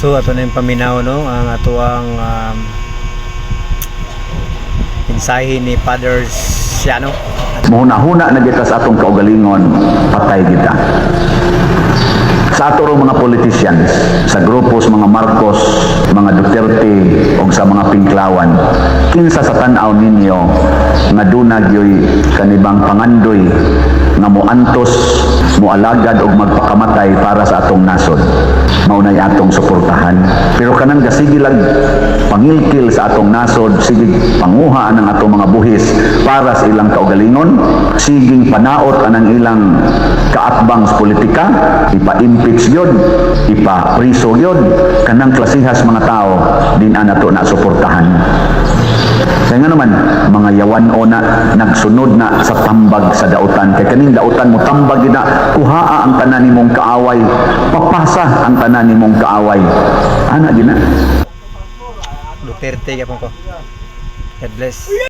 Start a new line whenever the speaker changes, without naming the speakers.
So ato na yung paminaw no ang ato ang mensahe ni Father Siano.
Mahuna-huna na kita sa atong kaugalingon, patay kita. Sa ato mga politicians, sa grupos mga Marcos, mga Duterte, o sa mga Pinklawan, kinsa sa tanaw ninyo nga dunag yoy kanibang pangandoy nga moantos, moalagad o magpakamatay para sa atong nasod. Maunay atong suportahan. Pero kanang gasigilag pangilkil sa atong nasod, sige panguhaan ang atong mga buhis para sa ilang kaugalingon, siging panaot anang ilang kaatbang sa politika, ipa-impeach yun, ipa-priso yun, kanang klasihas mga tao, din nato na suportahan. Kaya nga naman, mga yawan o na nagsunod na sa tambag sa dautan. Kaya kaning dautan mo tambag na, kuhaa ang tanan nimong kaaway, papasa ang tanan nimong kaaway. Ana gina.
Duterte yapon ko. God bless.